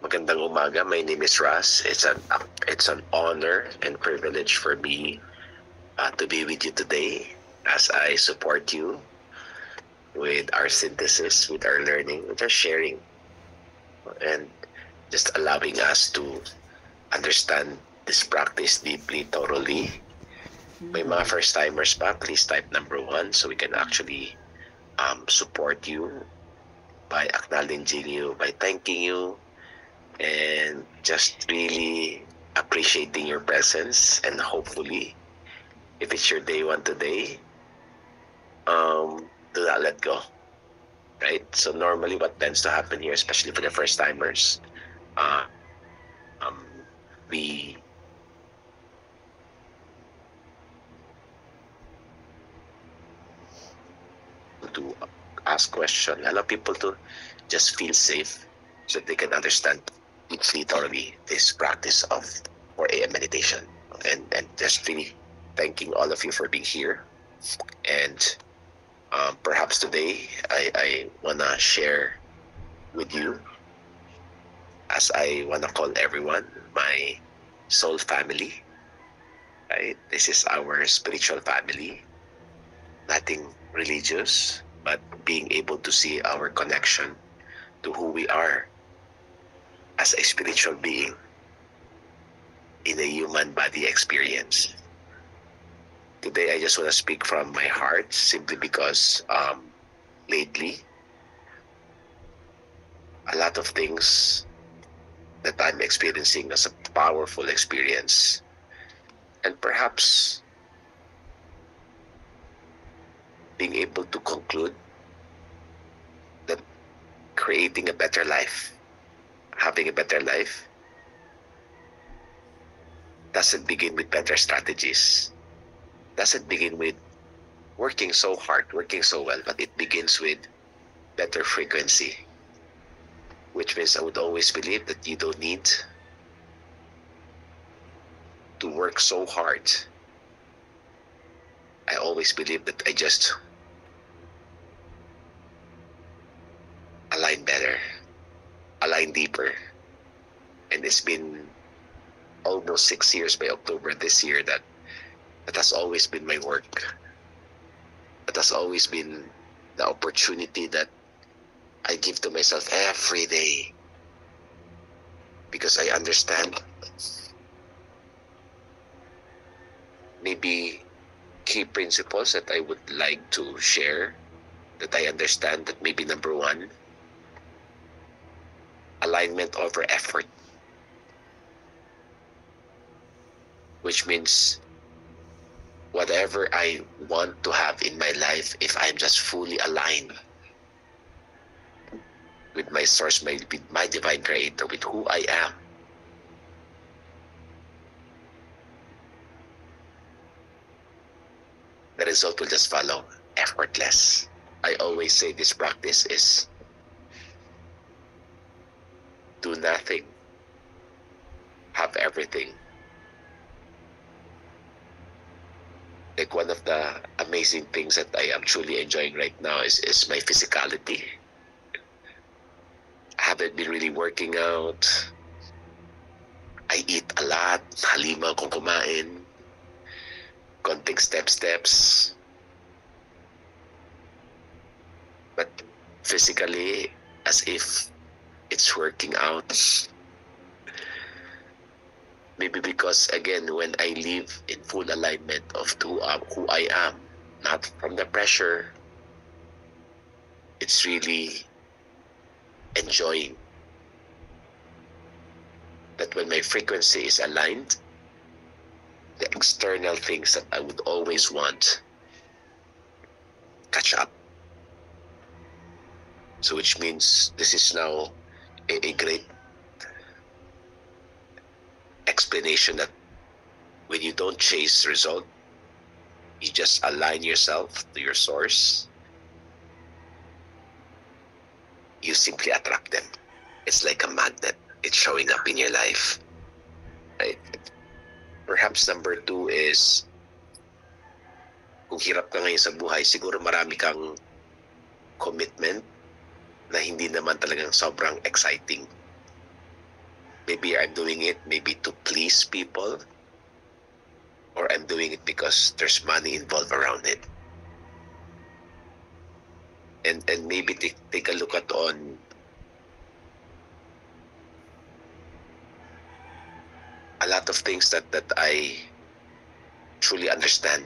Magandang umaga. My name is Russ. It's an honor and privilege for me to be with you today as I support you with our synthesis, with our learning, with our sharing, and just allowing us to understand this practice deeply, thoroughly. May mga first timers pa, please type number 1 so we can actually support you by acknowledging you, by thanking you, and just really appreciating your presence. And hopefully, if it's your day 1 today, do not let go, right? So normally what tends to happen here, especially for the first timers, we to ask questions, allow people to just feel safe so that they can understand deeply, thoroughly this practice of 4 a.m. meditation. And just really thanking all of you for being here. And perhaps today I want to share with you, as I want to call everyone, my soul family. Right? This is our spiritual family. Nothing religious, but being able to see our connection to who we are as a spiritual being in a human body experience. Today, I just want to speak from my heart simply because lately, a lot of things that I'm experiencing as a powerful experience, and perhaps being able to conclude that creating a better life, having a better life, doesn't begin with better strategies, doesn't begin with working so hard, working so well, but it begins with better frequency, which means I would always believe that you don't need to work so hard. I always believe that I just align better, align deeper. And it's been almost 6 years by October this year that has always been my work. That has always been the opportunity that I give to myself every day, because I understand maybe key principles that I would like to share, that I understand that maybe number 1, alignment over effort, which means whatever I want to have in my life, if I'm just fully aligned with my source, with my divine creator, with who I am, the result will just follow, effortless. I always say this practice is do nothing, have everything. Like one of the amazing things that I am truly enjoying right now is my physicality. I haven't been really working out. I eat a lot. Halima kung kumain. Konting steps. But physically, as if it's working out. Maybe because, again, when I live in full alignment of who I am, not from the pressure, it's really enjoying that when my frequency is aligned, the external things that I would always want catch up. So which means this is now a great explanation that when you don't chase result, you just align yourself to your source, you simply attract them. It's like a magnet. It's showing up in your life, right? Perhaps number 2 is, kung hirap ka ngayon sa buhay, siguro marami kang commitment na hindi naman talagang sobrang exciting. maybe I'm doing it maybe to please people, or I'm doing it because there's money involved around it. And maybe take a look at on a lot of things that I truly understand,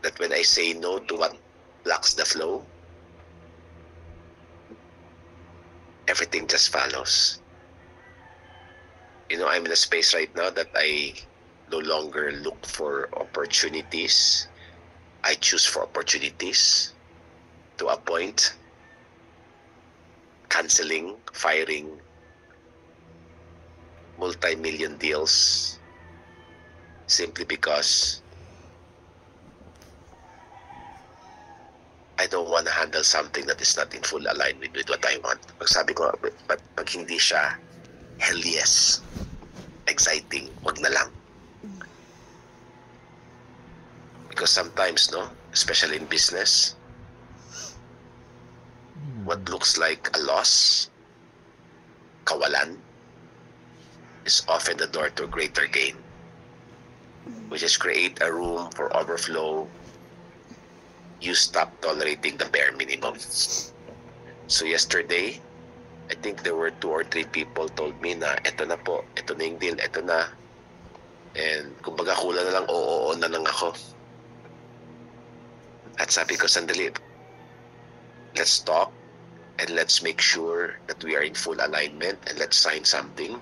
that when I say no to what blocks the flow, everything just follows. You know, I'm in a space right now that I no longer look for opportunities. I choose for opportunities, to a point, canceling, firing multi-million deals simply because I don't want to handle something that is not in full alignment with what I want. Pag sabi ko, pag hindi siya hell yes, exciting, wag na lang. Because sometimes, no, especially in business, what looks like a loss, kawalan, is often the door to greater gain. We just create a room for overflow. You stop tolerating the bare minimum. So yesterday, I think there were 2 or 3 people told me na eto na po, eto na yung deal, eto na. And kumbaga kulang na lang, oo na lang ako. At sabi ko, sandali, let's talk and let's make sure that we are in full alignment and let's sign something.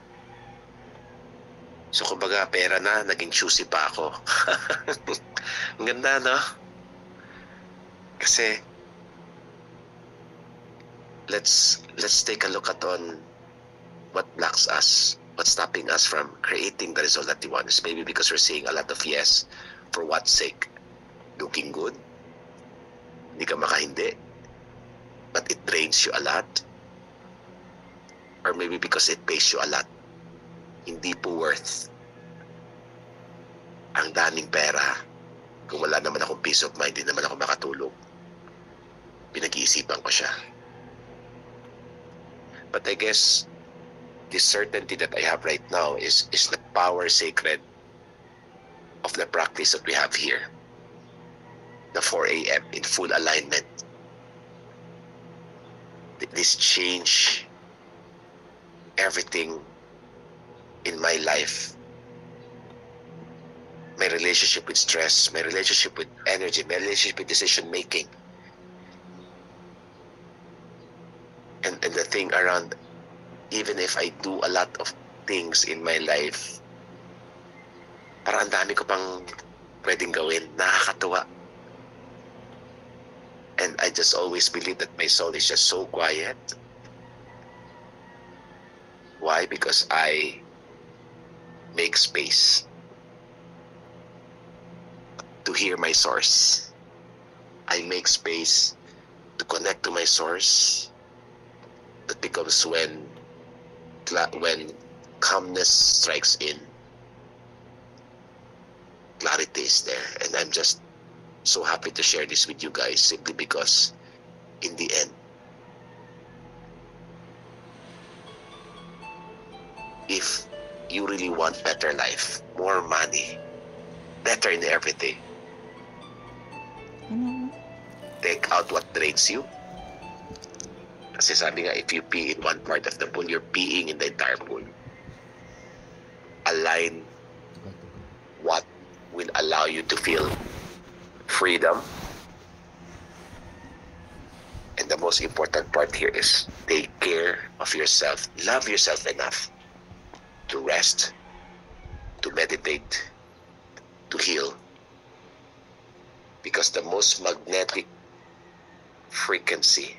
So kumbaga pera na, naging choosy pa ako. Ang ganda, no? Kasi let's take a look at on what blocks us, what's stopping us from creating the result that we want. It's maybe because we're saying a lot of yes for what sake? Looking good, hindi ka makahindi, but it drains you a lot, or maybe because it pays you a lot. Hindi po worth ang daming pera kung wala naman akong peace of mind, hindi naman ako makatulog. Pinag-iisipan ko siya. But I guess the certainty that I have right now is the power sacred of the practice that we have here. The 4 a.m. in full alignment. This change everything in my life. My relationship with stress, my relationship with energy, my relationship with decision making. And the thing around, even if I do a lot of things in my life, parang ang dami ko pang pwedeng gawin, nakakatuwa. And I just always believe that my soul is just so quiet. Why? Because I make space to hear my source. I make space to connect to my source. That becomes when calmness strikes in, clarity is there. And I'm just so happy to share this with you guys, simply because in the end, if you really want better life, more money, better in everything, take out what drains you. Kasi sabi nga, if you pee in one part of the pool, you're peeing in the entire pool. Align what will allow you to feel freedom. And the most important part here is take care of yourself. Love yourself enough to rest, to meditate, to heal. Because the most magnetic frequency,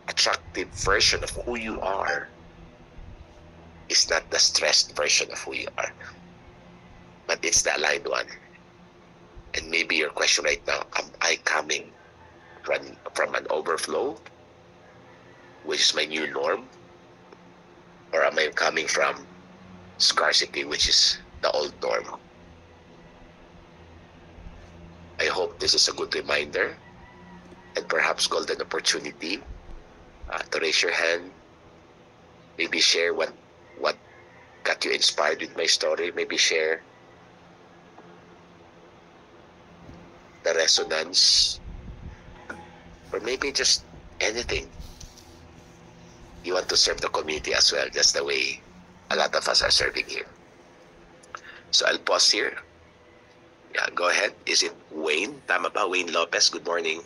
attractive version of who you are is not the stressed version of who you are, but it's the aligned one. And maybe your question right now, am I coming from an overflow, which is my new norm, or am I coming from scarcity, which is the old norm? I hope this is a good reminder and perhaps golden opportunity to raise your hand maybe share what got you inspired with my story. Maybe share the resonance, or maybe just anything. You want to serve the community as well. That's the way a lot of us are serving here. So I'll pause here. Yeah, go ahead. Is it Wayne? Tama ba? Wayne Lopez, good morning.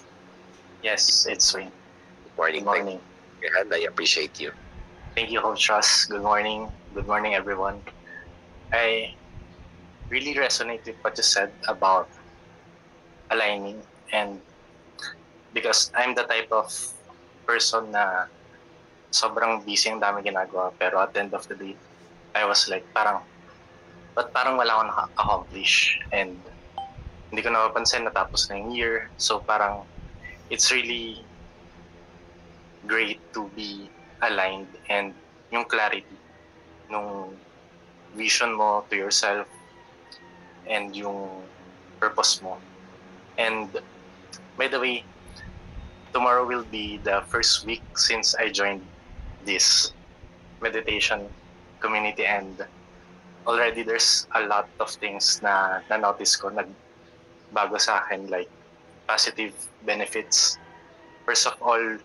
Yes, it's Wayne. Good morning. Good morning. And I appreciate you. Thank you, Coach Ross. Good morning. Good morning, everyone. I really resonate with what you said about aligning, and because I'm the type of person na sobrang busy, ang dami ginagawa, pero at the end of the day, I was like, parang wala akong accomplish, and hindi ko napapansin natapos na yung year. So parang it's really great to be aligned, and yung clarity nung vision mo to yourself and yung purpose mo. And by the way, tomorrow will be the first week since I joined this meditation community, and already there's a lot of things na notice ko nagbago sa akin, like positive benefits. First of all,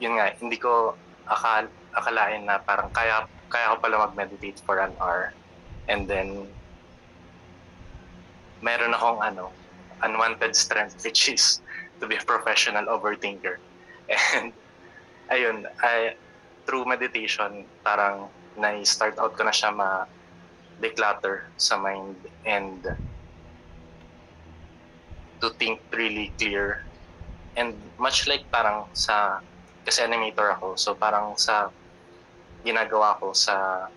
yun nga, hindi ko akalain na parang kaya ko pala mag-meditate for an hour, and then meron akong unwanted strength, which is to be a professional overthinker. And ayun, through meditation, parang na-start out ko na siya ma-declutter sa mind and to think really clear. And much like parang kasi animator ako, so parang sa ginagawa ko sa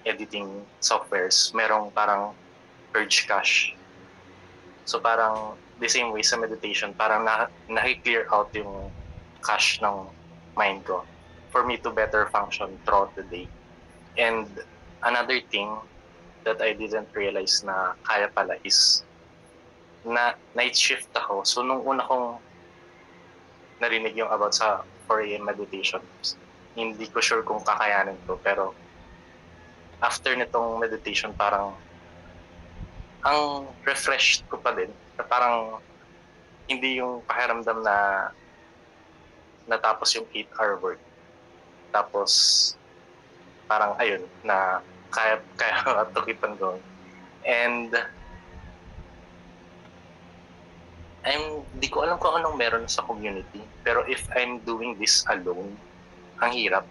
editing softwares, merong parang purge cache. So parang the same way sa meditation, parang na-clear out yung cache ng mind ko for me to better function throughout the day. And another thing that I didn't realize na kaya pala is na night shift ako. So nung una kong narinig yung about sa 4 AM meditation, hindi ko sure kung kakayanin ko, pero after nitong meditation, parang ang refreshed ko pa din. Parang hindi yung pakiramdam na natapos yung 8-hour work. Tapos parang ayun, na kaya to keep on going. And di ko alam kung anong meron sa community, pero if I'm doing this alone, ang hirap.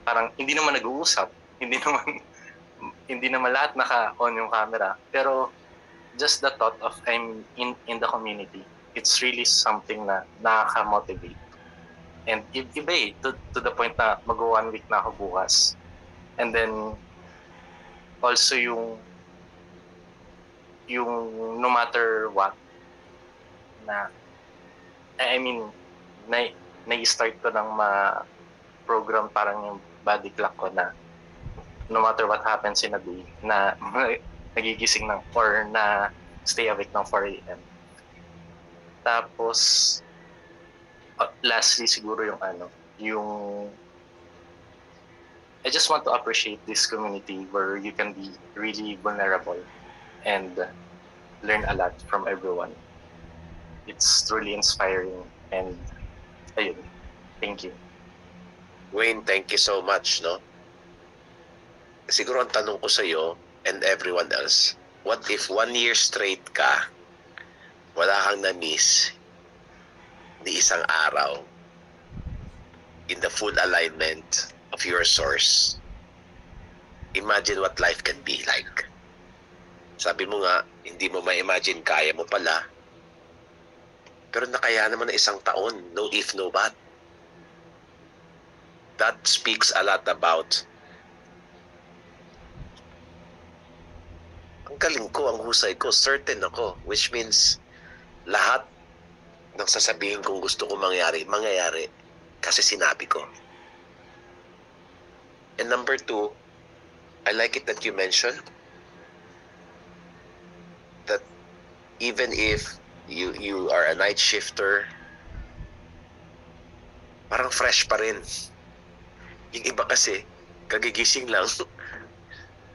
Parang hindi naman nag-uusap, hindi naman lahat naka-on yung camera, pero just the thought of I'm in the community, it's really something na nakaka-motivate. And iba to the point na mag-1 week na ako bukas. And then also yung no matter what, na I mean na-start ko ng ma-program parang yung body clock ko na no matter what happens in a day, na nagigising ng or na stay awake ng 4 AM. Tapos lastly siguro yung I just want to appreciate this community where you can be really vulnerable and learn a lot from everyone. It's truly inspiring, and ayun, thank you. Wayne, thank you so much, no? Siguro ang tanong ko sa iyo and everyone else, what if 1 year straight ka, wala kang na-miss ni isang araw in the full alignment of your source? Imagine what life can be like. Sabi mo nga, hindi mo ma-imagine, kaya mo pala. Pero nakayanan mo na isang taon, no if, no but. That speaks a lot about ang galing ko, ang husay ko, certain ako, which means lahat ng sasabihin kong gusto ko mangyari kasi sinabi ko. And number 2, I like it that you mentioned that even if you are a night shifter, parang fresh pa rin. Yung iba kasi, kagigising lang,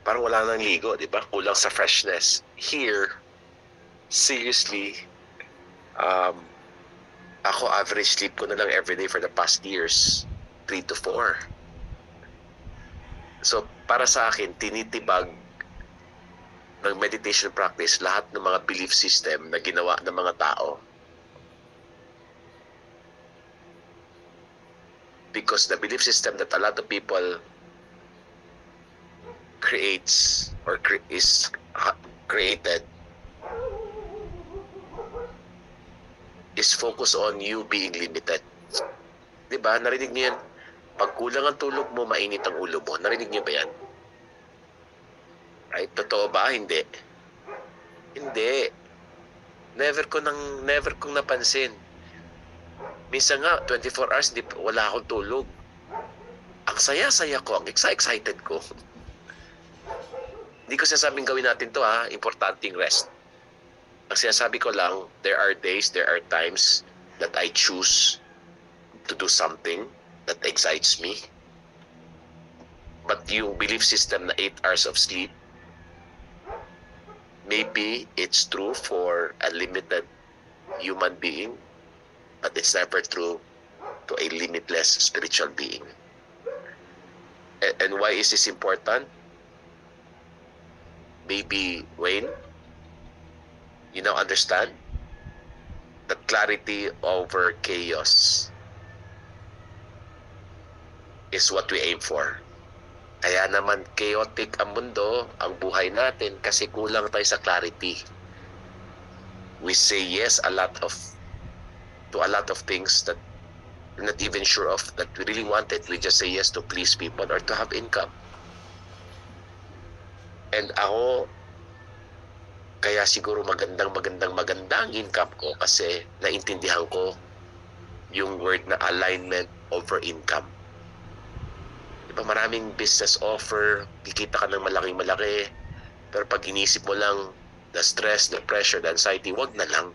parang wala nang ligo, di ba? Kulang sa freshness. Here, seriously, ako average sleep ko na lang everyday for the past years, 3 to 4. So, para sa akin, tinitibag ng meditation practice lahat ng mga belief system na ginawa ng mga tao. Because the belief system that a lot of people creates or is created is focused on you being limited. Diba? Narinig niyo yan? Pag kulang ang tulog mo, mainit ang ulo mo. Narinig niyo ba yan? Right? Totoo ba? Hindi. Hindi. Never kong napansin. Minsan nga, 24 hours, wala akong tulog. Ang saya-saya ko, ang excited ko. Hindi ko sinasabing gawin natin to ha, importanteng rest. Ang sinasabi ko lang, there are days, there are times that I choose to do something that excites me. But yung belief system na 8 hours of sleep, maybe it's true for a limited human being, but it's never true to a limitless spiritual being. And why is this important? Maybe, Wayne, you now understand that clarity over chaos is what we aim for. Kaya naman chaotic ang mundo, ang buhay natin, kasi kulang tayo sa clarity. We say yes to a lot of things that we're not even sure of that we really wanted. We just say yes to please people or to have income. And ako, kaya siguro magandang income ko kasi naintindihan ko yung word na alignment over income. Diba maraming business offer, kikita ka ng malaki, pero pag inisip mo lang the stress, the pressure, the anxiety, wag na lang.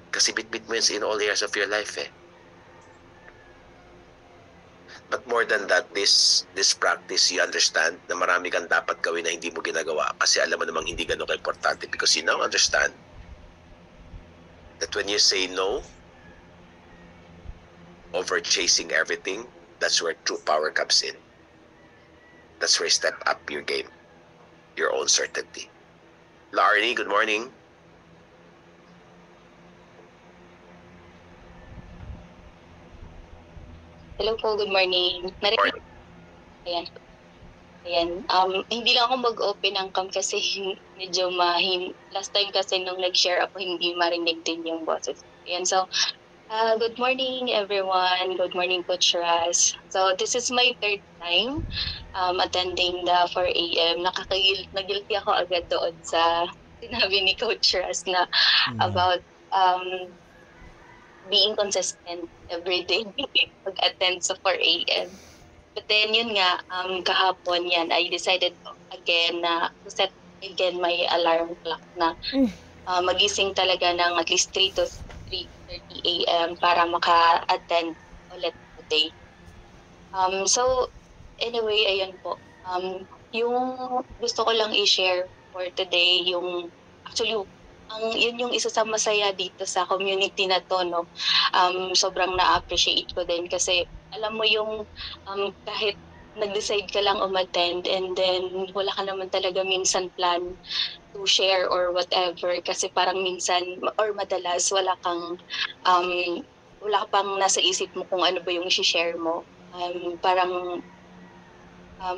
Kasi bit-bit mo in all areas of your life eh. But more than that, this practice, you understand na marami kang dapat gawin na hindi mo ginagawa kasi alam mo namang hindi ganun ka-importante because you now understand that when you say no over chasing everything, that's where true power comes in. That's where you step up your game, your own certainty. Larnie, good morning. Hello po, good morning. Morning. Ayan. Hindi lang ako mag-open ng cam kasi medyo last time kasi nung nag-share ako, hindi marinig din yung boses. Ayan, so, good morning everyone. Good morning, Coach Raz. So, this is my third time attending the 4 a.m. Nagilty ako agad doon sa sinabi ni Coach Raz na about being consistent every day pag-attend sa 4 a.m. But then yun nga, kahapon yan, I decided again na to set again my alarm clock na magising talaga ng at least 3 to 3:30 a.m. para maka-attend ulit today. So anyway, ayun po. Yung gusto ko lang i-share for today, yun yung isa sa masaya dito sa community na to, no? Sobrang na-appreciate ko din kasi alam mo yung kahit nag-decide ka lang umattend and then wala ka naman talaga minsan plan to share or whatever kasi parang minsan or madalas wala pang nasa isip mo kung ano ba yung i-share mo. Parang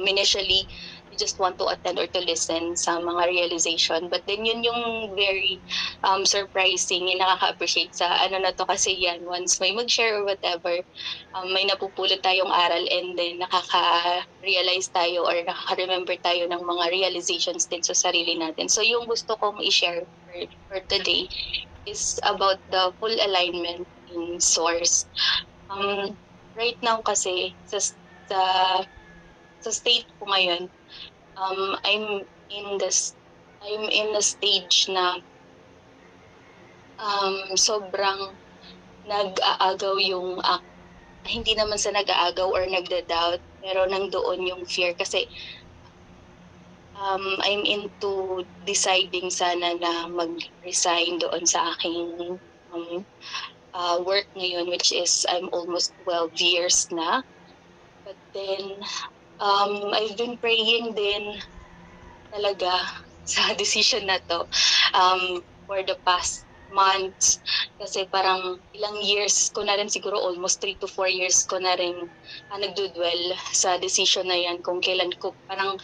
initially you just want to attend or to listen sa mga realization. But then yun yung very surprising, yung nakaka-appreciate sa ano na to kasi yan, once may mag-share or whatever, may napupulot tayong aral and then nakaka-realize tayo or nakaka-remember tayo ng mga realizations din sa sarili natin. So yung gusto kong i-share for today is about the full alignment in source. Right now kasi sa state ko ngayon, I'm in the stage na sobrang nag-aagaw yung hindi naman sa nag-aagaw or nagda-doubt, pero nandoon yung fear kasi I'm into deciding sana na mag-resign doon sa aking work ngayon, which is I'm almost 12 years na. But then, I've been praying din talaga sa decision na to for the past months. Kasi parang ilang years ko na rin, siguro almost 3 to 4 years ko na rin nagdudwell sa decision na yan. Kung kailan ko, parang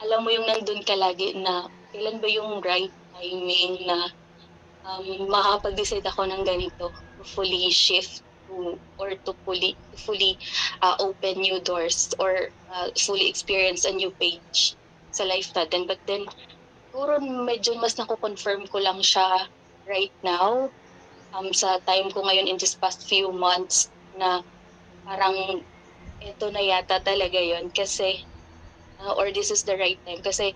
alam mo yung nandun ka lagi na kailan ba yung right timing na makakapag-decide ako ng ganito to fully shift or to fully open new doors or fully experience a new page sa life natin. But then, siguro medyo mas nako-confirm ko lang siya right now sa time ko ngayon in this past few months na parang ito na yata talaga yon kasi or this is the right time kasi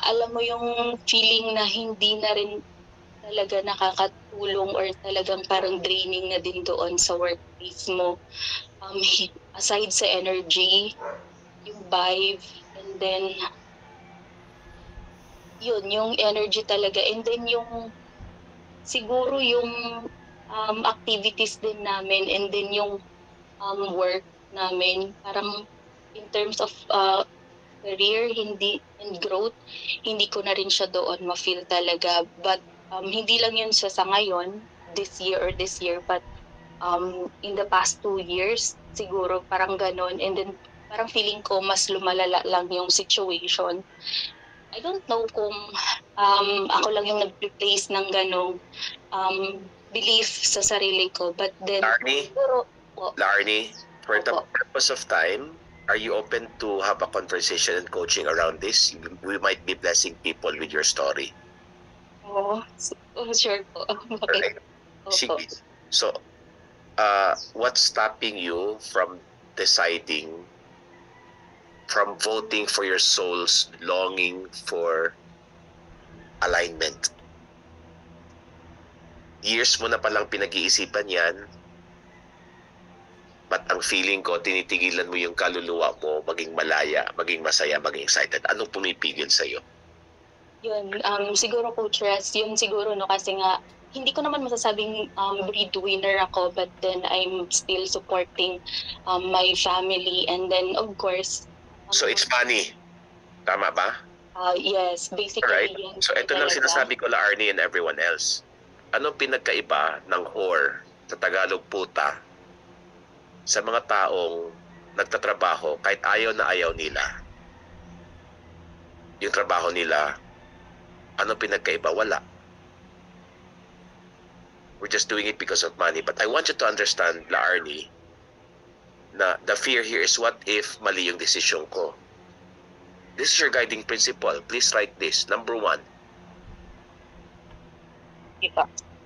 alam mo yung feeling na hindi na rin talaga nakakatulong or talagang parang draining na din doon sa workplace mo. Aside sa energy, yung vibe, and then yun, yung energy talaga. And then yung siguro yung activities din namin and then yung work namin, parang in terms of career and growth, hindi ko na rin siya doon ma-feel talaga. But hindi lang yun siya sa ngayon, this year, but in the past 2 years, siguro parang ganon. And then parang feeling ko mas lumalala lang yung situation. I don't know kung ako lang yung nag-replace ng ganong belief sa sarili ko. But then, Larnie, for the purpose of time, are you open to have a conversation and coaching around this? We might be blessing people with your story. Sure po. Okay. So, what's stopping you from deciding, from voting for your soul's longing for alignment? Years mo na palang pinag-iisipan yan, but ang feeling ko, tinitigilan mo yung kaluluwa mo maging malaya, maging masaya, maging excited. Anong pumipigil sa'yo? Yun, siguro Coach Res, yun siguro no kasi nga hindi ko naman masasabing breadwinner ako, but then I'm still supporting my family, and then of course so it's money, tama ba? Yes, basically. Alright. So ito lang sinasabi ko, Arnie and everyone else. Anong pinagkaiba ng whore, sa Tagalog puta, sa mga taong nagtatrabaho kahit ayaw na ayaw nila? Yung trabaho nila, ano pinagkaiba? Wala. We're just doing it because of money. But I want you to understand, Arnie, na the fear here is what if mali yung decision ko? This is your guiding principle. Please write this. Number 1.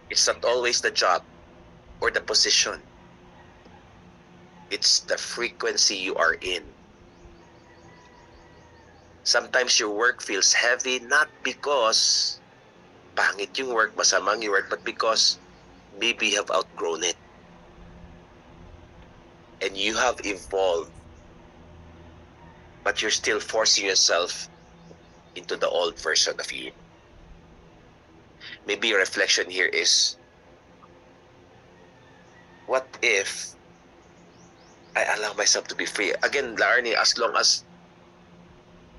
It's not always the job or the position. It's the frequency you are in. Sometimes your work feels heavy, not because pangit yung work, masamang yung work, but because maybe you have outgrown it. And you have evolved, but you're still forcing yourself into the old version of you. Maybe your reflection here is, what if I allow myself to be free? Again, Larnie, as long as,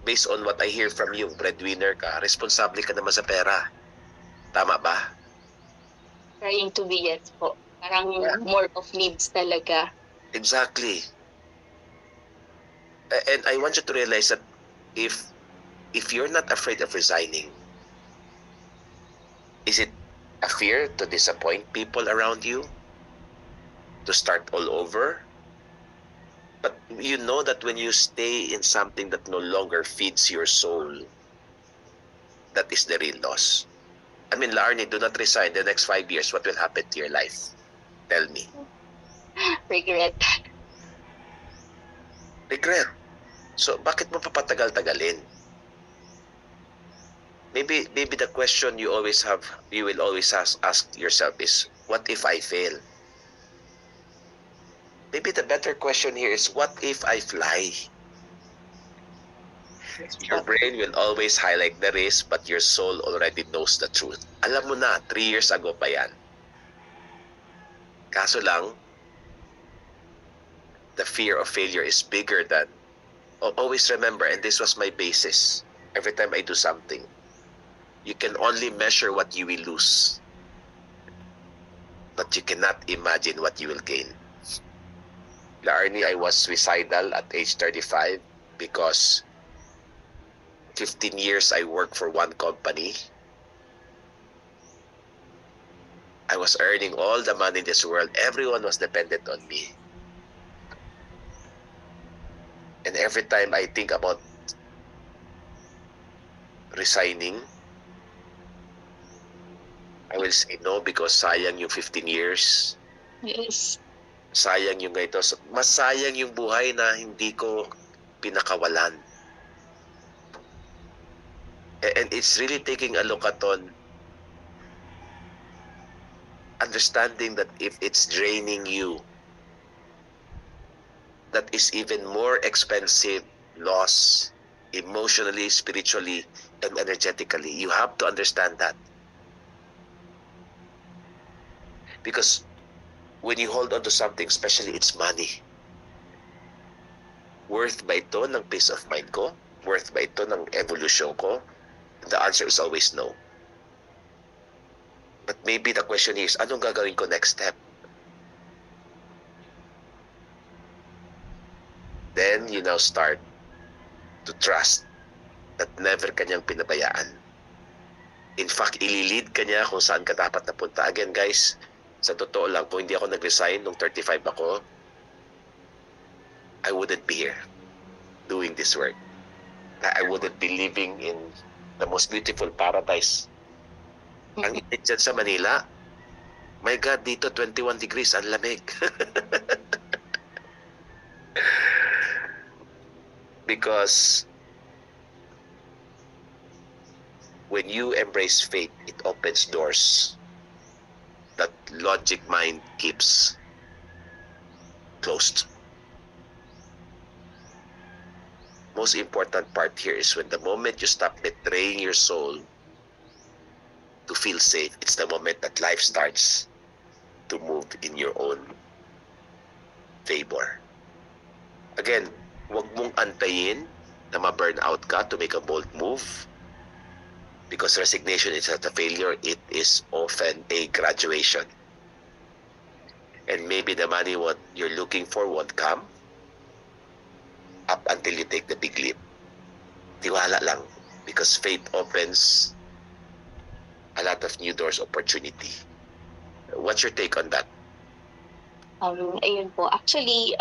based on what I hear from you, breadwinner ka, responsable ka naman sa pera. Tama ba? Trying to be, yes po. Parang more of needs talaga. Exactly. And I want you to realize that if you're not afraid of resigning, is it a fear to disappoint people around you? To start all over? But you know that when you stay in something that no longer feeds your soul, that is the real loss. I mean, Larnie, do not resign the next 5 years. What will happen to your life? Tell me. Regret. Regret. So, bakit mo papatagal-tagalin? Maybe the question you will always ask yourself is, what if I fail? maybe the better question here is, what if I fly? Your brain will always highlight the risk, but your soul already knows the truth. Alam mo na, 3 years ago pa yan. Kaso lang, the fear of failure is bigger than, always remember, and this was my basis, every time I do something, you can only measure what you will lose, but you cannot imagine what you will gain. Arnie, I was suicidal at age 35 because 15 years I worked for one company. I was earning all the money in this world. Everyone was dependent on me. And every time I think about resigning, I will say no, because sayang yung 15 years. Yes. Sayang yung ganito. Mas sayang yung buhay na hindi ko pinakawalan. And it's really taking a look at on understanding that if it's draining you, that is even more expensive loss emotionally, spiritually, and energetically. You have to understand that. Because when you hold on to something, especially it's money, worth ba ito ng peace of mind ko? Worth ba ito ng evolution ko? The answer is always no. But maybe the question is, anong gagawin ko next step? Then you now start to trust that never kanyang pinabayaan. In fact, ililid kanya kung saan ka dapat napunta. Again guys, sa totoo lang, kung hindi ako nag-resign nung 35 ako, I wouldn't be here doing this work. I wouldn't be living in the most beautiful paradise. Ang init dyan sa Manila, my God, dito 21 degrees, ang lamig. Because when you embrace faith, it opens doors that logic mind keeps closed. Most important part here is when the moment you stop betraying your soul to feel safe, it's the moment that life starts to move in your own favor. Again, huwag mong antayin na ma-burn out ka to make a bold move, because resignation is not a failure, it is often a graduation. And maybe the money what you're looking for won't come up until you take the big leap. Tiwala lang, because faith opens a lot of new doors, opportunity. What's your take on that? Ayun po. Actually,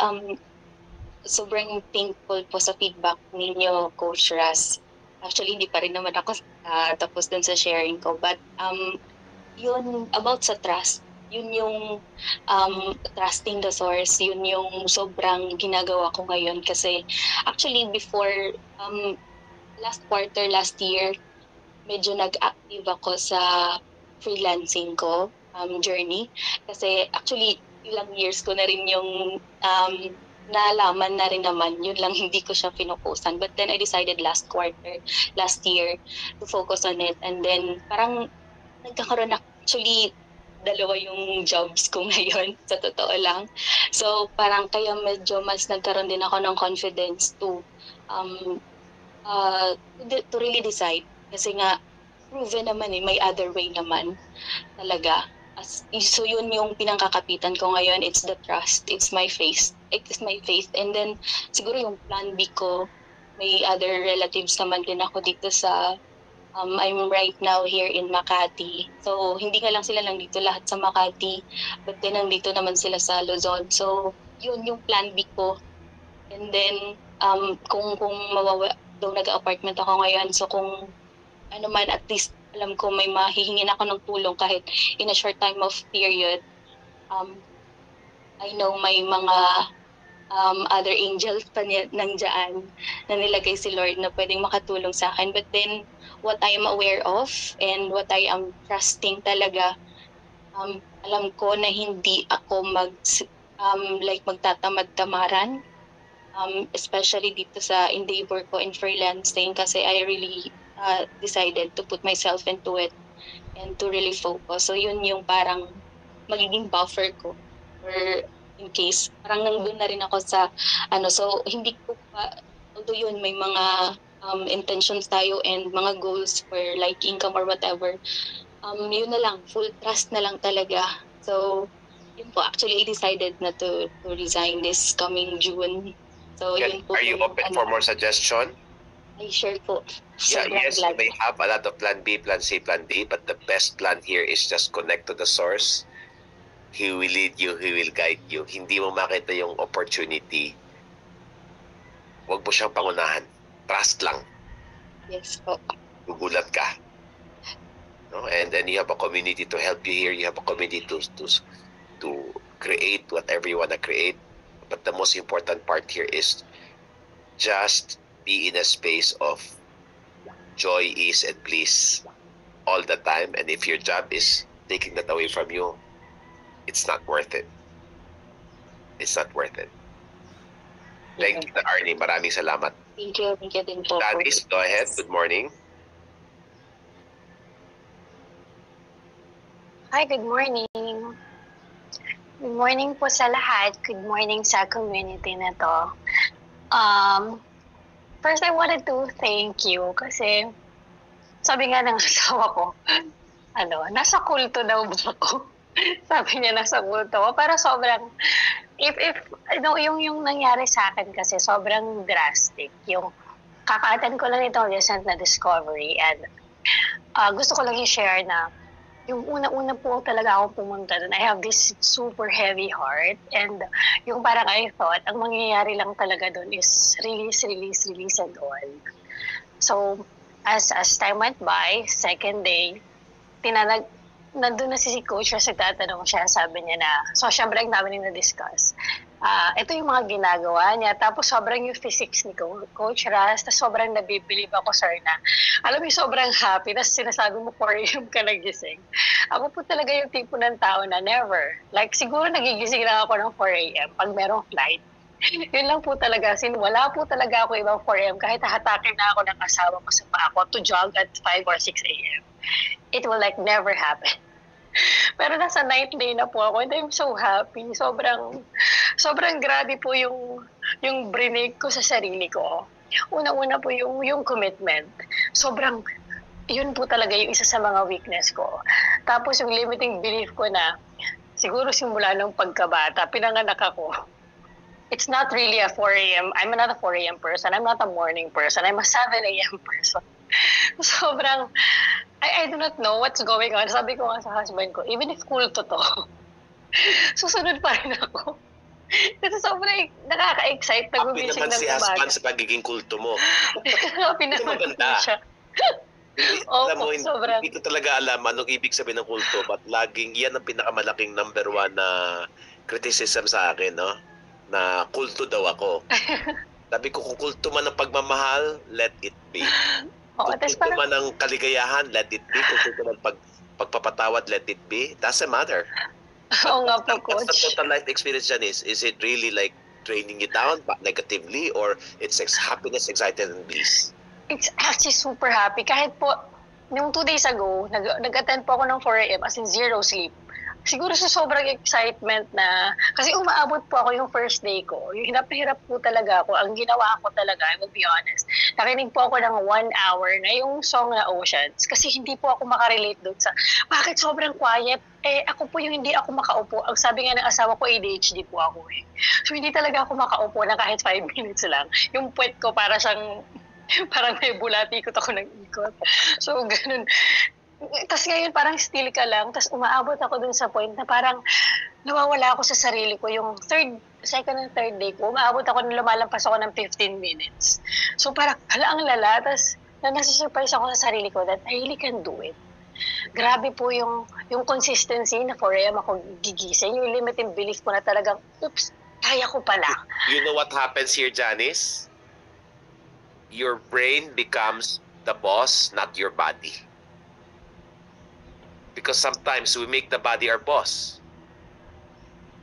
sobrang thankful po sa feedback ninyo, Coach Ras. Actually, hindi pa rin naman ako tapos dun sa sharing ko. But yun, about sa trust, yun yung trusting the source, yun yung sobrang ginagawa ko ngayon. Kasi actually, before last quarter, last year, medyo nag-active ako sa freelancing ko journey. Kasi actually, ilang years ko na rin yung nalaman na rin naman, yun lang hindi ko siya pinuposan. But then I decided last year to focus on it. And then parang nagkakaroon actually dalawa yung jobs ko ngayon, sa totoo lang. So parang kaya medyo mas nagkaroon din ako ng confidence to really decide. Kasi nga, proven naman may other way naman talaga. So yun yung pinangkakapitan ko ngayon, it's the trust, it's my faith. And then siguro yung plan B ko, may other relatives naman din ako dito sa I'm right now here in Makati. So hindi nga lang sila lang dito lahat sa Makati, but then nandito naman sila sa Luzon. So yun yung plan B ko. And then kung though nag-apartment ako ngayon, so kung ano man, at least alam ko may mahihingin ako ng tulong kahit in a short time of period. I know may mga other angels pa nandiyan na nilagay si Lord na pwedeng makatulong sa akin. But then, what I am aware of and what I am trusting talaga, alam ko na hindi ako like magtatamad-tamaran, especially dito sa endeavor ko in freelancing kasi I really decided to put myself into it and to really focus. So yun yung parang magiging buffer ko or in case parang nandun na rin ako sa so hindi ko pa, although yun may mga intentions tayo and mga goals for like income or whatever, yun na lang, full trust na lang talaga. So yun po, actually I decided na to resign this coming June. So yun po. Are you open for more suggestion? I sure po. Yeah, yes, you may have a lot of plan B, plan C, plan D, but the best plan here is just connect to the source. He will lead you, He will guide you. Hindi mo makita yung opportunity, huwag mo siyang pangunahan. Trust lang. Yes po. Gugulat ka. No? And then you have a community to help you here. You have a community to create whatever you want to create. But the most important part here is just be in a space of joy, ease, and bliss all the time. And if your job is taking that away from you, it's not worth it. It's not worth it. Thank you, Arnie. Maraming salamat. Thank you. Thank you din po. Janice, go ahead. Good morning. Hi, good morning. Good morning po sa lahat. Good morning sa community na to. First, I wanted to thank you kasi sabi nga ng asawa ko, nasa kulto daw ba ako? Sabi niya nasa kulto ko. Pero sobrang, yung nangyari sa akin kasi sobrang drastic. Yung kaka-attend ko lang itong recent na discovery and gusto ko lang i-share na yung una-una po talaga ako pumunta doon, I have this super heavy heart and yung parang I thought, ang mangyayari lang talaga doon is release and all. So, as time went by, second day, nandun na si Coach kasi tatanong siya, sabi niya na, so syempre ang namin na-discuss. Ito yung mga ginagawa niya. Tapos sobrang yung physics ni Coach Ras. Tapos sobrang nabibilib ako, sir, na alam mo sobrang happy. Tapos sinasabi mo 4 AM ka nagising. Ako po talaga yung tipo ng tao na never. Like siguro nagigising lang ako ng 4 AM pag merong flight. Yun lang po talaga. Wala po talaga ako ibang 4 AM. Kahit hatakin na ako ng asawa ko sa paa ko to jog at 5 or 6 AM. It will like never happen. Pero nasa 9th day na po ako and I'm so happy. Sobrang grabe po yung brinake ko sa sarili ko. Una-una po yung commitment. Sobrang, yun po talaga yung isa sa mga weakness ko. Tapos yung limiting belief ko na siguro simula ng pagkabata, pinanganak ako. It's not really a 4 AM. I'm not a 4 AM person. I'm not a morning person. I'm a 7 AM person. Sobrang, I do not know what's going on. Sabi ko nga sa husband ko, even if kulto to, susunod pa rin ako. Kasi sobrang nakaka-excite na gumising ng si husband sa pagiging kulto mo. Happy naman siya. Alam mo, hindi ko talaga alam anong ibig sabihin ng kulto, but laging yan ang pinakamalaking number 1 na criticism sa akin, no? Na kulto daw ako. Sabi ko, kung kulto man ng pagmamahal, let it be. Kung kulto man ng kaligayahan, let it be. Kung kulto man pagpapatawad, let it be. Doesn't matter. Oo nga po, Coach. What's the total life experience dyan is it really like draining you down negatively or it's happiness, excitement, and bliss? It's actually super happy. Kahit po, nung 2 days ago, nag-attend po ako ng 4 AM as in zero sleep. Siguro sa sobrang excitement na, kasi umaabot po ako yung first day ko. Yung hirap na hirap po talaga ako. Ang ginawa ko talaga, I will be honest, nakinig po ako ng 1 hour na yung song na Oceans. Kasi hindi po ako makarelate doon sa, bakit sobrang quiet? Ako po yung hindi ako makaupo. Ang sabi nga ng asawa ko, ADHD po ako eh. So hindi talaga ako makaupo na kahit 5 minutes lang. Yung puwet ko para siyang, parang may bulati ikot ako ng ikot. So ganun. Tapos ngayon parang still ka lang, tapos umaabot ako dun sa point na parang nawawala ako sa sarili ko. Yung second and third day ko, umaabot ako na lumalampas ako ng 15 minutes. So parang ang lala, tapos nasa-surprise ako sa sarili ko that I really can do it. Grabe po yung consistency na 4 AM ako gigising, yung limiting belief ko na talagang, oops, kaya ko pala. You know what happens here, Janice? Your brain becomes the boss, not your body. Because sometimes we make the body our boss.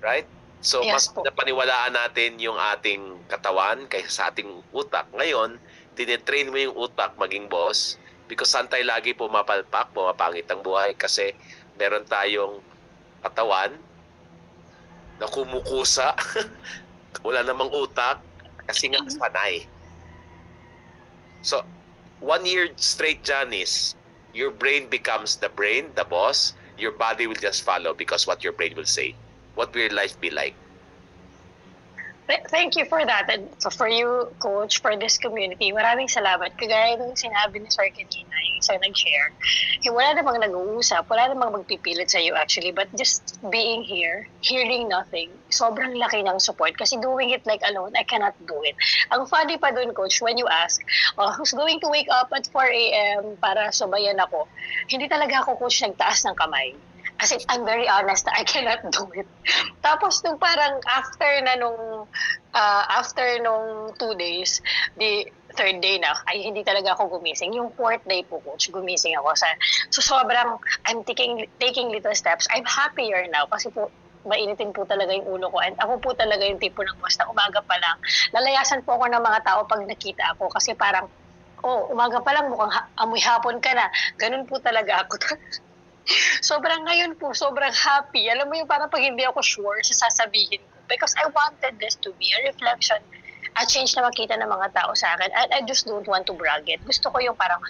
Right? So, Yes mas po. napaniwalaan natin yung ating katawan kaysa sa ating utak. Ngayon, tinitrain mo yung utak maging boss because saan tayo lagi pumapalpak, pumapangit ang buhay kasi meron tayong katawan na kumukusa. Wala namang utak kasi nga sanay. So, 1 year straight, Janice, your brain becomes the brain, the boss. Your body will just follow because what your brain will say. What will your life be like? Thank you for that. And so for you, Coach, for this community, maraming salamat. Kagaya nung sinabi ni Sir kanina, yung isang nag-share, wala namang nag-uusap, wala namang magpipilit sa you actually, but just being here, hearing nothing, sobrang laki ng support. Kasi doing it like alone, I cannot do it. Ang funny pa dun, Coach, when you ask, who's going to wake up at 4 a.m. para subayan ako, hindi talaga ako, Coach, nagtaas ng kamay. Kasi I'm very honest, I cannot do it. Tapos nung parang after nung 2 days, the third day na, ay hindi talaga ako gumising. Yung fourth day po, Coach, gumising ako. So sobrang, I'm taking little steps. I'm happier now kasi po, mainitin po talaga yung ulo ko. And ako po talaga yung tipo ng boss na umaga pa lang. Lalayasan po ako ng mga tao pag nakita ako kasi parang, umaga pa lang mukhang amoy hapon ka na. Ganun po talaga ako. Sobrang ngayon po, sobrang happy. Alam mo yung parang pag hindi ako sure sa sasabihin ko. Because I wanted this to be a reflection, a change na makita ng mga tao sa akin. And I just don't want to brag it. Gusto ko yung parang,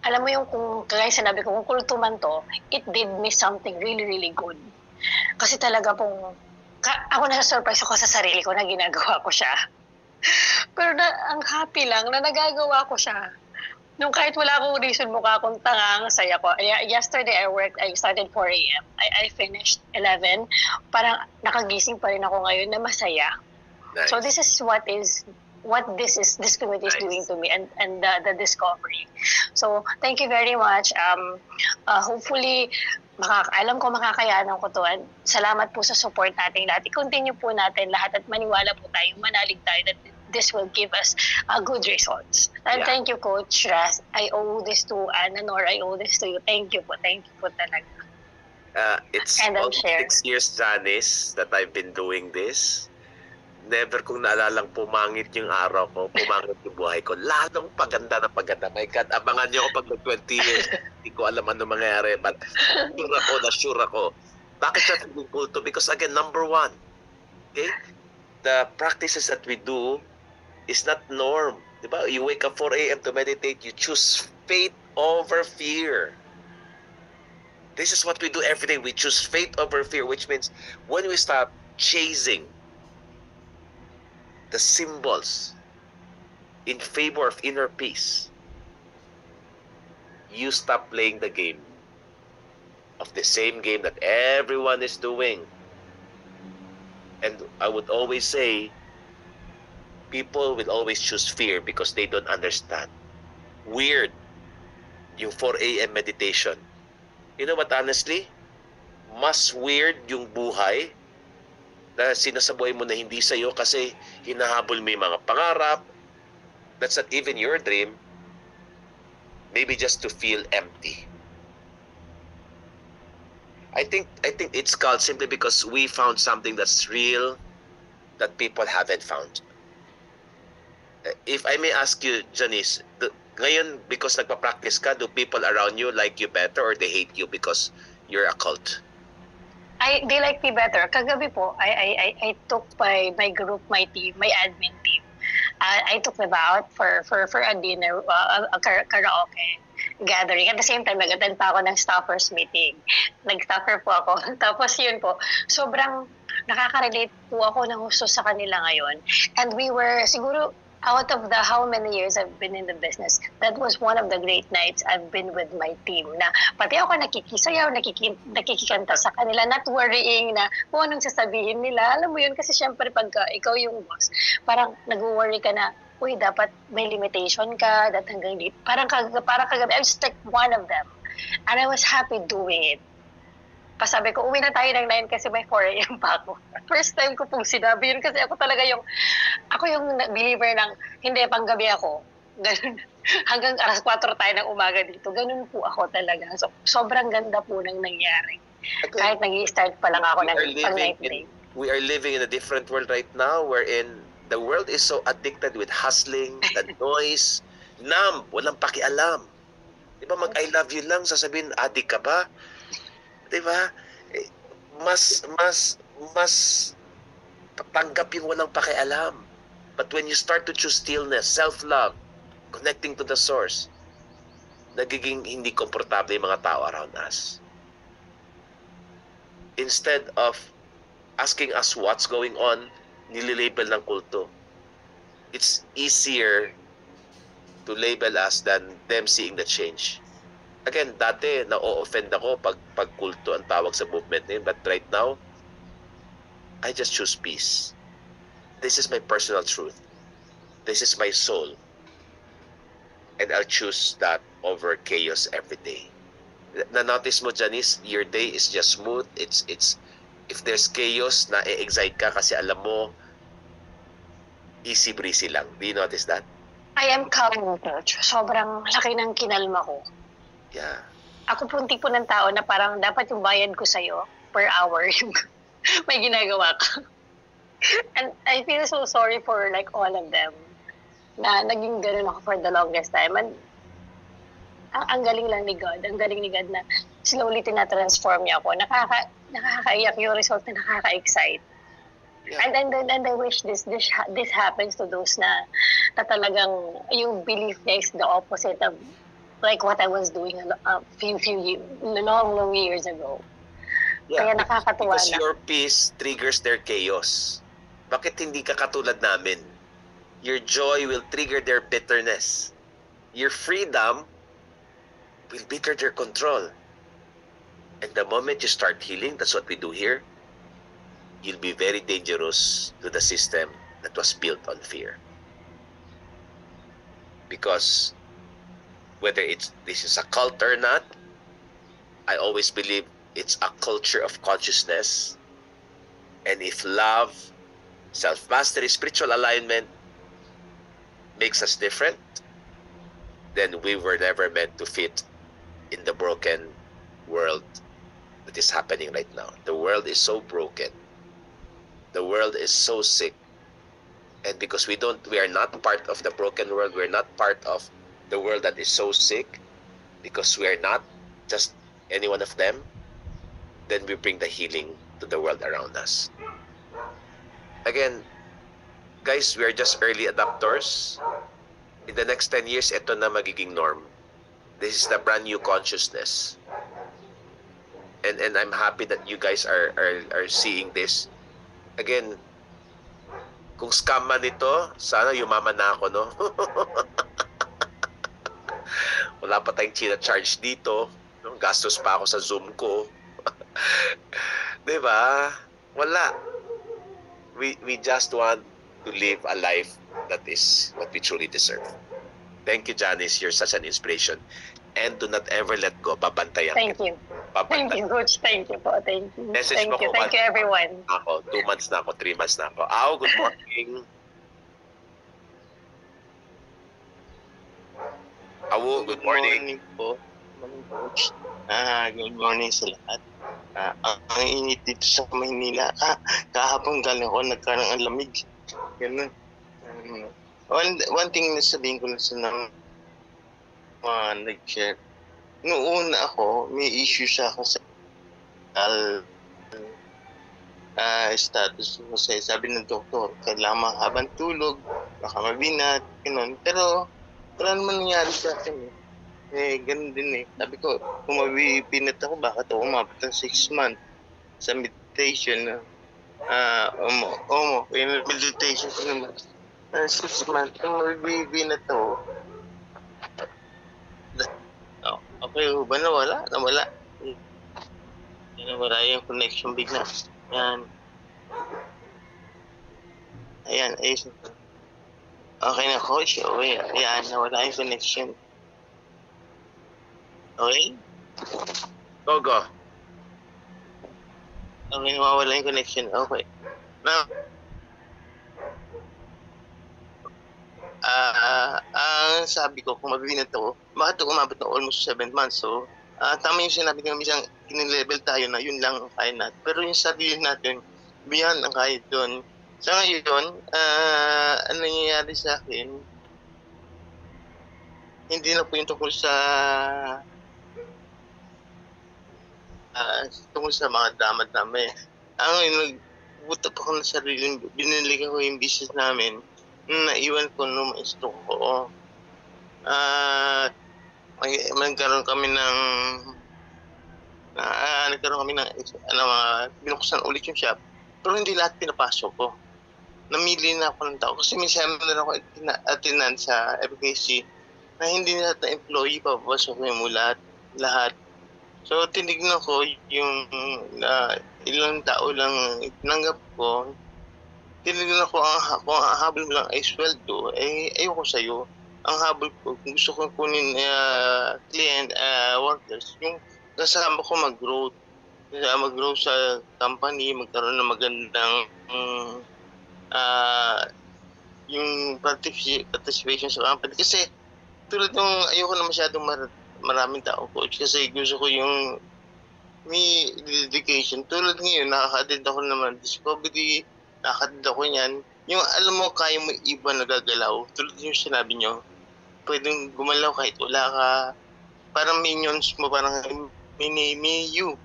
alam mo yung kung kaya sinabi ko, kung kultuman to, it did me something really, really good. Kasi talaga pong, ako nasa-surprise ako sa sarili ko na ginagawa ko siya. Pero ang happy lang na nagagawa ko siya. Nung kahit wala akong reason, mukha akong tanga, ang saya ko. Yesterday, I started 4 a.m. I finished 11. Parang nakagising pa rin ako ngayon na masaya. Nice. So this is what this community is doing to me and the discovery. So thank you very much. Hopefully, alam ko makakayanan ko to. And salamat po sa support natin lahat. I-continue po natin lahat at maniwala po tayo, manalig tayo that this will give us good results. And thank you, Coach Ras. I owe this to Anna Nor. I owe this to you. Thank you po talaga. It's And almost 6 years, Janice, that I've been doing this. Never kong naalalang pumangit yung araw ko, pumangit yung buhay ko. Lalong paganda na paganda. My God, abangan niyo ako pag 20 years. Hindi ko alam ano mangyayari. But sure ako. Bakit siya feeling cool to? Because again, number one, okay? The practices that we do is not norm. Diba? You wake up 4 a.m. to meditate. You choose faith over fear. This is what we do every day. We choose faith over fear, which means when we stop chasing the symbols in favor of inner peace, you stop playing the game of the same game that everyone is doing. And I would always say, people will always choose fear because they don't understand. Weird. Yung 4 a.m. meditation. You know what, honestly? Mas weird yung buhay na sinasabuhay mo na hindi sa'yo kasi hinahabol mo yung mga pangarap. That's not even your dream. Maybe just to feel empty. I think it's called simply because we found something that's real that people haven't found. If I may ask you, Janice, ngayon because nagpa-practice ka, do people around you like you better or they hate you because you're a cult? They like me better. Kagabi po, I took my group, my team, my admin team. I took them out for a dinner, a karaoke gathering. At the same time, nag-attend pa ako ng staffers meeting. Nag-staffer po ako. Tapos yun po, sobrang nakaka-relate po ako ng gusto sa kanila ngayon. And we were, siguro, out of the how many years I've been in the business, that was one of the great nights I've been with my team. Na pati ako nakikisayaw, nakikikanta sa kanila, not worrying na kung anong sasabihin nila. Alam mo yun, kasi syempre pag ikaw yung boss, parang nag-worry ka na, uy, dapat may limitation ka, that hanggang dito. Parang kagabi, I was like one of them. And I was happy doing it. Pasabi ko, uwi na tayo ng 9 kasi may 4 a.m. pa ako. First time ko pong sinabi yun kasi ako yung believer ng hindi, panggabi ako. Ganun. Hanggang alas 4 tayo ng umaga dito. Ganun po ako talaga. So, sobrang ganda po nang nangyari. Okay. Kahit nag-i-start pa lang ako ng pag-night day. we are living in a different world right now wherein the world is so addicted with hustling, the noise, numb, walang pakialam. Di ba, mag-I love you lang, sasabihin, adik ka ba? Di ba? Mas tanggap yung walang pakialam. But when you start to choose stillness, self-love, connecting to the source, nagiging hindi komportable yung mga tao around us. Instead of asking us what's going on, nililabel ng kulto. It's easier to label us than them seeing the change. Again, dati na-offend ako pag kulto ang tawag sa movement na yun. But right now, I just choose peace. This is my personal truth. This is my soul. And I'll choose that over chaos every day. Na-notice mo, Janice, your day is just smooth. It's if there's chaos, na-excite ka kasi alam mo, easy breezy lang. Do you notice that? I am calm, Coach. Sobrang laki ng kinalma ko. Yeah. Ako po tipo ng tao na parang dapat yung bayad ko sa'yo per hour yung may ginagawa ka. And I feel so sorry for like all of them na naging ganun ako for the longest time. And ang galing lang ni God. Ang galing ni God na slowly tinatransform niya ako. Nakakaiyak yung result na nakaka-excite. Yeah. And I wish this happens to those na talagang yung belief niya is the opposite of like what I was doing a few long years ago. Yeah, kaya nakakatuwa because your peace triggers their chaos. Bakit hindi ka katulad namin? Your joy will trigger their bitterness. Your freedom will bitter their control. And the moment you start healing, that's what we do here, you'll be very dangerous to the system that was built on fear. Because whether this is a cult or not, I always believe it's a culture of consciousness. And if love, self-mastery, spiritual alignment makes us different, then we were never meant to fit in the broken world that is happening right now. The world is so broken. The world is so sick. And because we are not part of the broken world, we're not part of the world that is so sick, because we are not just any one of them, then we bring the healing to the world around us. Again, guys, we are just early adopters. In the next 10 years, ito na magiging norm. This is the brand new consciousness. And I'm happy that you guys are seeing this. Again, kung scam man ito, sana yumaman na ako, no? Wala pa tayong charge dito. No? Gastos pa ako sa Zoom ko. Diba? Wala. We just want to live a life that is what we truly deserve. Thank you, Janice. You're such an inspiration. And do not ever let go. Babantayan Thank you. Thank you, Coach. Thank you po. Thank you. Message Thank you. Thank you, everyone. 2 months na ako, 3 months na ako. Aw, good morning. Awo, good morning. Po. Morning, Coach. Good morning sa lahat. Ang init dito sa Maynila. Kahapon galing ako, nagkaroon ang lamig. Ganun. One thing na sabihin ko na sa nag-share. Noong una ako, may issue sa ako sa status ko. Sabi ng doktor, kailangan mahabang tulog, baka mabinat, gano'n. Pero wala naman nangyari sa akin. Ganun din eh. Sabi ko, kung mabibinat ako, bakit ako umabot ng 6 months sa meditation na yung meditation ko naman. 6 months, kung mabibinat ako, okay, ba nawala? Nawala yung connection bigla. Ayan, ayos. Okay na, Coach. Okay, ayan, nawala yung connection. Okay? Go. Okay, nawawala yung connection. Okay. Now, ang sabi ko, kung mabibinat ako, bakit ako umabot na almost 7 months? So, tama yung sinabi ko, minsan kinilevel tayo na yun lang ang kaya natin. Pero yung sarili natin, beyond ang kahit doon. Sa ngayon, ano nangyayari sa akin, hindi na po yung tungkol sa mga drama-drama eh. Ang nagbutak ako ng sarili, binili ko yung business namin, naiwan ko nung ma-stroke ko. Nagkaroon kami ng binuksan ulit yung shop, pero hindi lahat pinapasok ko. Namili na ako ng tao kasi may seminar ako atinan sa FKC na hindi lahat na employee papasok yung lahat. So tinignan ko yung ilang tao lang tinanggap ko. Tinignan ko kung ang habol mo lang ay sweldo, ayoko sa'yo. Ang habol ko, kung gusto ko kunin client, workers, yung kasama ko mag-grow sa company, magkaroon ng magandang yung participation sa company. Kasi tulad ng ayoko na masyadong maraming tao coach kasi gusto ko yung may dedication. Tulad ngayon, nakaka-attend ako naman discovery, nakaka-attend ako niyan. Yung alam mo, kaya mo iba nagagalaw. Tulad yung sinabi nyo, pwedeng gumalaw kahit wala ka. Parang minions mo, parang mini-you.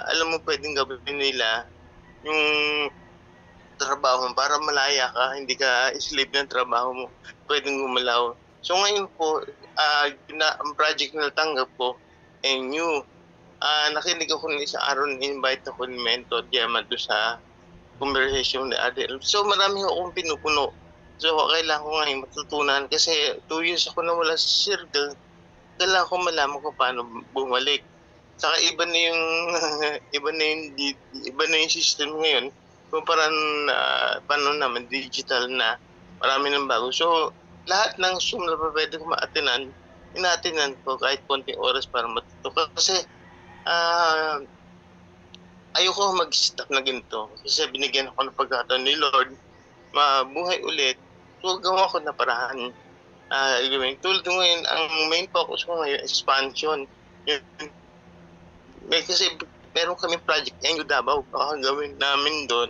Alam mo, pwedeng gawin nila yung trabaho mo para malaya ka, hindi ka slave ng trabaho mo, pwedeng gumalaw. So ngayon po, ang project na natanggap ko ay new. Nakinig ako ng isang araw, invite ako ni Mentor Diamond doon sa conversation ni Adel. So marami akong pinupuno. So kailangan ko ngayon matutunan kasi 2 years ako nawala sa circle. Kailangan ko malaman kung paano bumalik. Saka iba na yung system ngayon. Kung paano naman digital na, marami ng bago. So lahat ng Zoom na pwede ko ma-attenan, ina-attenan ko kahit konting oras para matuto. Kasi ayoko mag-stop na ganito. Kasi binigyan ako ng pagkataon ni Lord, mabuhay ulit. So gawa ko na parahan. Tulad ngayon, ang main focus ko ngayon, expansion. Kasi meron kami project yung Davao, baka gawin namin doon.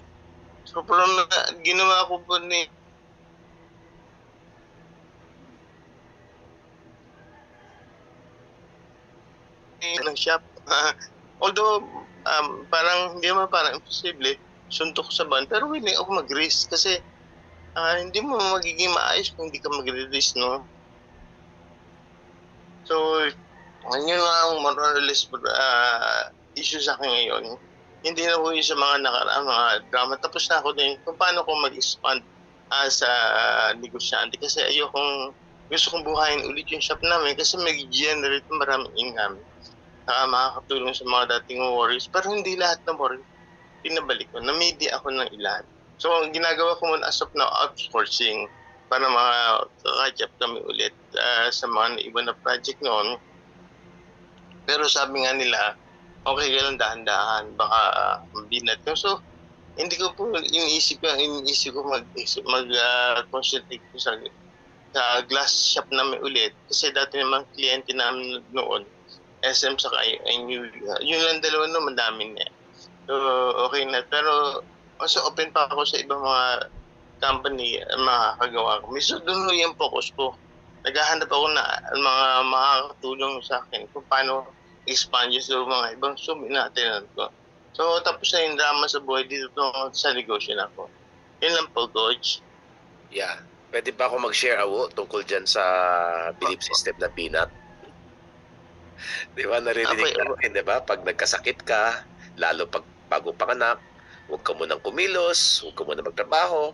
So parang ginawa ko po ng shop. Although parang hindi naman parang imposible, suntok sa ban, pero willing ako mag-risk kasi hindi mo magiging maayos kung hindi ka mag-risk, no? So, yun lang more or less issue sa akin ngayon. Hindi na po yung sa mga nakaraang mga drama. Tapos na ako din kung paano ko mag-expand sa negosyante kasi gusto kong buhayin ulit yung shop namin kasi mag-generate maraming income. Makakatulong sa mga dating worries. Pero hindi lahat ng worries pinabalik ko. Na-media ako ng ilan. So, ang ginagawa ko muna as of now, outsourcing para makakatch up kami ulit sa mga iba na project noon. Pero sabi nga nila, okay ka lang dahan-dahan, baka mabinat ko. So, hindi ko po iniisip ko mag-concentrate sa glass shop namin ulit. Kasi dati naman kliyente namin noon, SM sa INU. Yun lang dalawa naman, madami na. So, okay na. Pero, also open pa ako sa ibang mga company, makakagawa ko. So, doon yung focus ko. Naghahanap ako na mga makakatulong sa akin kung paano expand yung mga ibang Zoom natin ko. So, tapos na yung drama sa buhay dito sa negosyo na ako. Yun lang po, Coach. Yeah. Pwede ba ako mag-share tungkol dyan sa belief system na peanut? Di ba, naririnig natin, di ba? Pag nagkasakit ka, lalo pag bago panganak, huwag ka munang kumilos, huwag ka munang magtrabaho,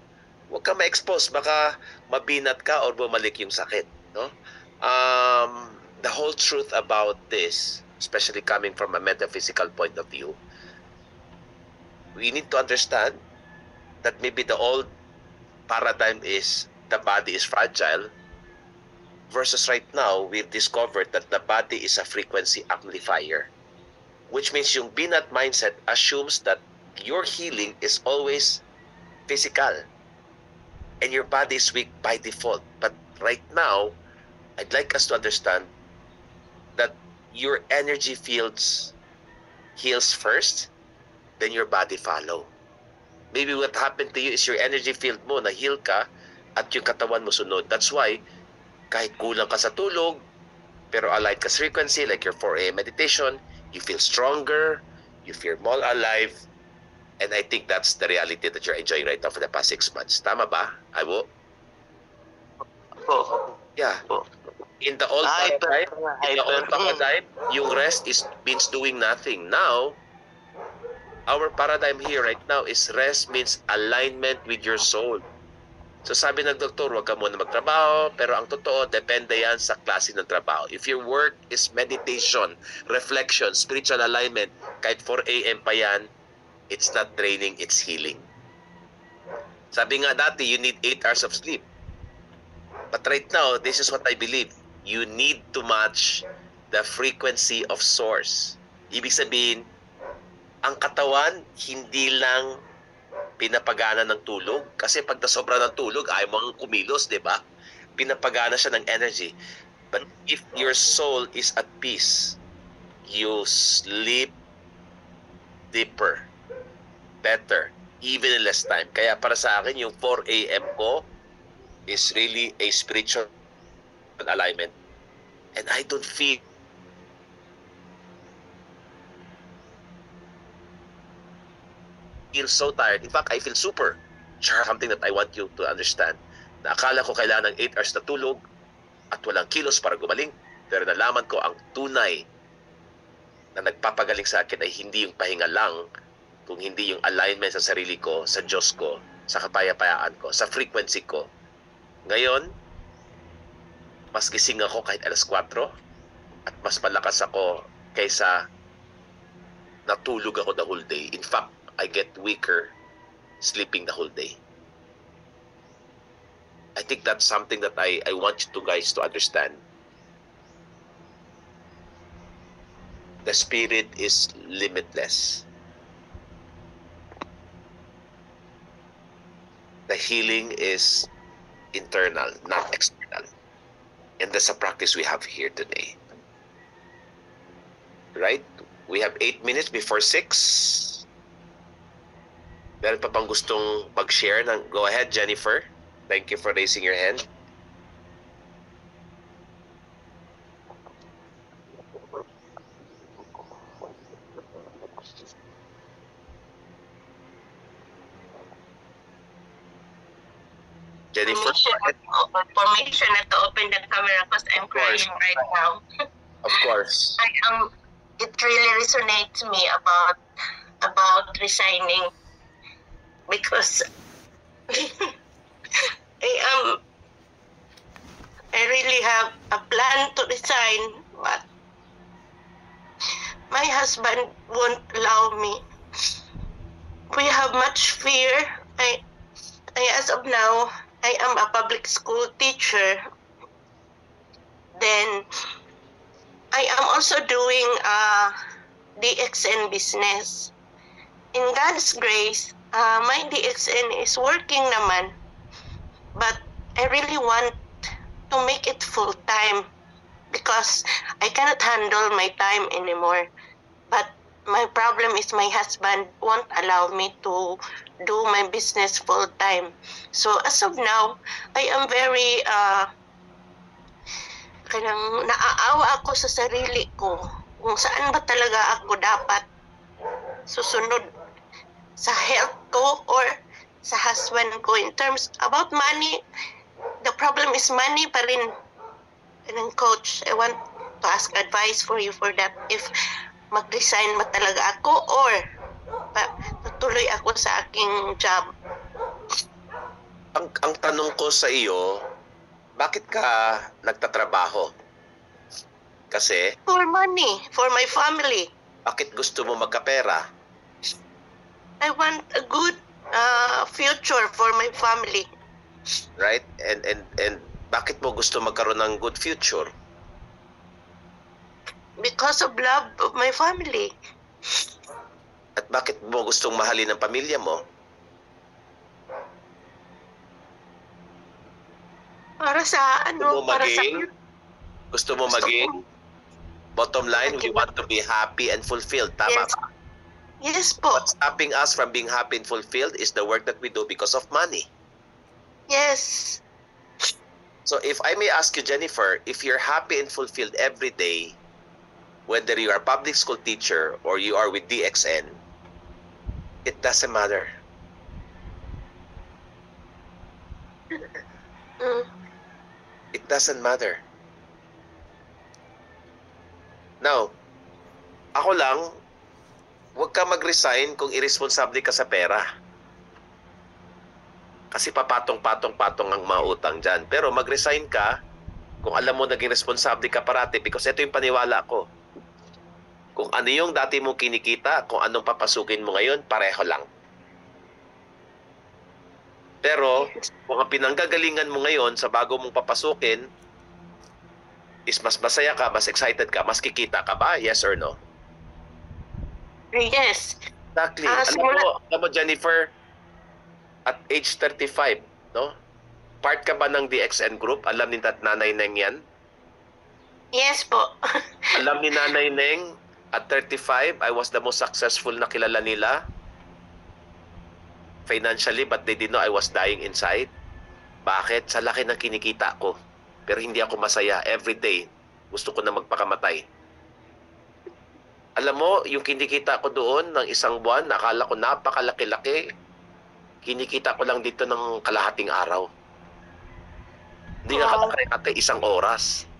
huwag ka ma-expose, baka mabinat ka or bumalik yung sakit. No? The whole truth about this, especially coming from a metaphysical point of view, we need to understand that maybe the old paradigm is the body is fragile versus right now, we've discovered that the body is a frequency amplifier, which means yung binat mindset assumes that your healing is always physical and your body is weak by default. But right now, I'd like us to understand that your energy fields heals first, then your body follow. Maybe what happened to you is your energy field mo, na-heal ka, at yung katawan mo sunod. That's why, kahit kulang ka sa tulog, pero aligned ka sa frequency, like your 4 a.m. meditation, you feel stronger, you feel more alive, and I think that's the reality that you're enjoying right now for the past 6 months. Tama ba, Iwo? Po. Yeah. Po. In the old paradigm, yung rest means doing nothing. Now, our paradigm here right now is rest means alignment with your soul. So sabi ng doktor, huwag ka muna magtrabaho, pero ang totoo, depende yan sa klase ng trabaho. If your work is meditation, reflection, spiritual alignment, kahit 4 a.m. pa yan, it's not draining, it's healing. Sabi nga dati, you need 8 hours of sleep. But right now, this is what I believe. You need to match the frequency of source. Ibig sabihin, ang katawan, hindi lang pinapagana ng tulog. Kasi pag nasobra ng tulog, ayaw mong kumilos, di ba? Pinapagana siya ng energy. But if your soul is at peace, you sleep deeper, better, even in less time. Kaya para sa akin, yung 4 a.m. ko is really a spiritual alignment. And I don't feel so tired. In fact, I feel super. Something that I want you to understand. Na akala ko kailangan ng 8 hours na tulog at walang kilos para gumaling. Pero nalaman ko ang tunay na nagpapagaling sa akin ay hindi yung pahinga lang, kung hindi yung alignment sa sarili ko, sa Diyos ko, sa kapayapaan ko, sa frequency ko. Ngayon, mas gising ako kahit alas 4 at mas malakas ako kaysa natulog ako the whole day. In fact, I get weaker sleeping the whole day. I think that's something that I want you guys to understand. The spirit is limitless. The healing is internal, not external. And that's a practice we have here today. Right? We have 8 minutes before 6. Meron pa bang gustong mag-share? Go ahead, Jennifer. Thank you for raising your hand. Jennifer? Permission not to open the camera because I'm crying right now. Of course. It really resonates me about resigning, because I really have a plan to resign, but my husband won't allow me. We have much fear. As of now, I am a public school teacher. Then I am also doing a DXN business. In God's grace, my DXN is working naman, but I really want to make it full time because I cannot handle my time anymore. But my problem is my husband won't allow me to do my business full time. So as of now, I am very kanang naaawa ako sa sarili ko kung saan ba talaga ako dapat susunod, sa health ko or sa husband ko. In terms about money, the problem is money pa rin. And coach, I want to ask advice for you for that. If mag-resign ba talaga ako or tutuloy ako sa aking job. Ang tanong ko sa iyo, bakit ka nagtatrabaho? Kasi? For money, for my family. Bakit gusto mo magkapera? I want a good future for my family. Right? And bakit mo gusto magkaroon ng good future? Because of love of my family. At bakit mo gustong mahalin ang pamilya mo? Para sa ano? Gusto mo maging bottom line, we want to be happy and fulfilled. Tama yes. ba? Yes po. What's stopping us from being happy and fulfilled is the work that we do because of money. Yes. So if I may ask you, Jennifer, if you're happy and fulfilled every day, whether you are a public school teacher or you are with DXN, it doesn't matter. Mm. It doesn't matter. Now, ako lang, huwag ka mag-resign kung irresponsible ka sa pera. Kasi papatong-patong-patong ang mga utang dyan. Pero mag-resign ka kung alam mo naging responsable ka parati, because ito yung paniwala ko. Kung ano yung dati mong kinikita, kung anong papasukin mo ngayon, pareho lang. Pero kung ang pinanggagalingan mo ngayon sa bago mong papasukin is mas masaya ka, mas excited ka, mas kikita ka ba? Yes or no? Yes. Exactly. Simula- Alam mo, Jennifer, at age 35, no? Part ka ba ng DXN group? Alam ni Nanay Neng yan? Yes po. Alam ni Nanay Neng, at 35, I was the most successful na kilala nila financially, but they didn't know I was dying inside. Bakit? Sa laki ng kinikita ko. Pero hindi ako masaya. Every day, gusto ko na magpakamatay. Alam mo, yung kinikita ko doon ng isang buwan, nakala ko napakalaki-laki. Kinikita ko lang dito ng kalahating araw. Hindi nga kalaki-laki, isang oras.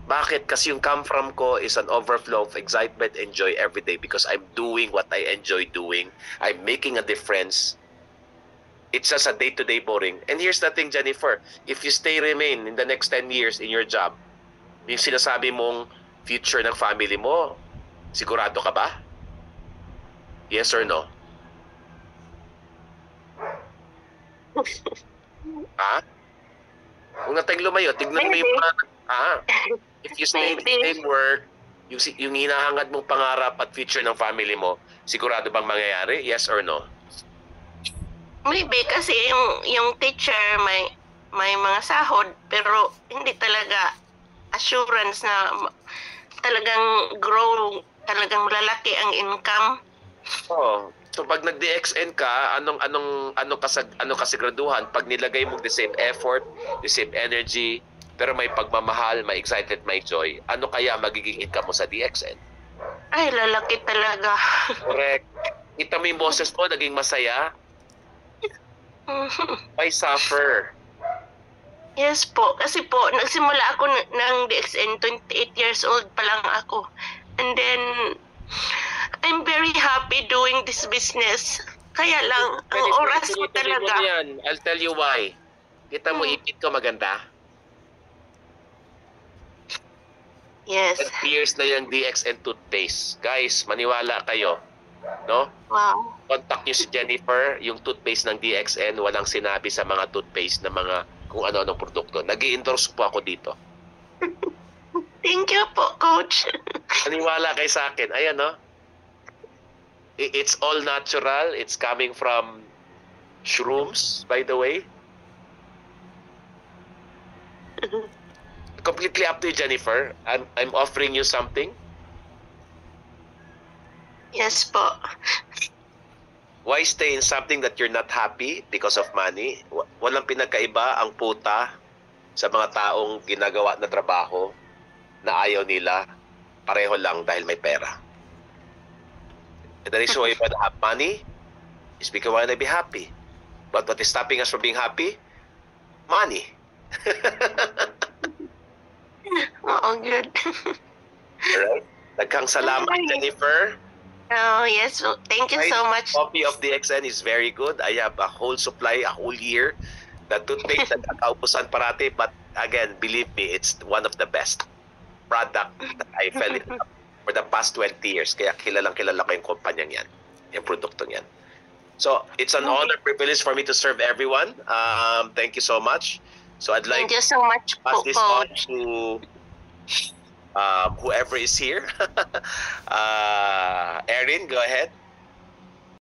Bakit? Kasi yung come from ko is an overflow of excitement and joy every day because I'm doing what I enjoy doing. I'm making a difference. It's just a day-to-day boring. And here's the thing, Jennifer. If you remain in the next 10 years in your job, yung sinasabi mong future ng family mo, sigurado ka ba? Yes or no? Ha? Kung na tayong lumayo, tignan mo yung mga... If you stay in the same work, yung hinahangad mong pangarap at future ng family mo, sigurado bang mangyayari? Yes or no? Maybe kasi yung teacher may mga sahod pero hindi talaga assurance na talagang grow, talagang lalaki ang income. Oh, so pag nag-DXN ka, ano kasiguraduhan pag nilagay mo the same effort, the same energy, pero may pagmamahal, may excited, may joy, ano kaya magiging income mo sa DXN? Ay, lalaki talaga. Correct. Kita mo yung boses mo, naging masaya. Why suffer? Yes po. Kasi po, nagsimula ako ng DXN, 28 years old pa lang ako. And then, I'm very happy doing this business. Kaya lang, ang oras ko talaga. I'll tell you why. Kita mo, ipit ko maganda. Yes. 10 years na yung DXN toothpaste. Guys, maniwala kayo. No? Wow. Contact nyo si Jennifer, yung toothpaste ng DXN, walang sinabi sa mga toothpaste na mga kung ano-anong produkto. Nag-i-endorse po ako dito. Thank you po, Coach. Maniwala kayo sa akin. Ayan, no? It's all natural. It's coming from shrooms, by the way. Completely up to you, Jennifer. I'm offering you something. Yes po. Why stay in something that you're not happy because of money? Walang pinagkaiba ang puta sa mga taong ginagawa na trabaho na ayaw nila. Pareho lang dahil may pera. And the reason why you want to have money is because you want to be happy. But what is stopping us from being happy? Money. Oo, good. Alright? Daghang salamat, Jennifer. Oh, yes. Thank you so much. Copy of DXN is very good. I have a whole supply, a whole year. The toothpaste that nakaupusan parati. But again, believe me, it's one of the best product that I fell in love for the past 20 years. Kaya kilalang kilala ko yung kumpanyang yan, yung produktong yan. So, it's an honor, privilege for me to serve everyone. Thank you so much. So, I'd like Thank you so much pass po, this on Coach. to whoever is here. Erin, go ahead.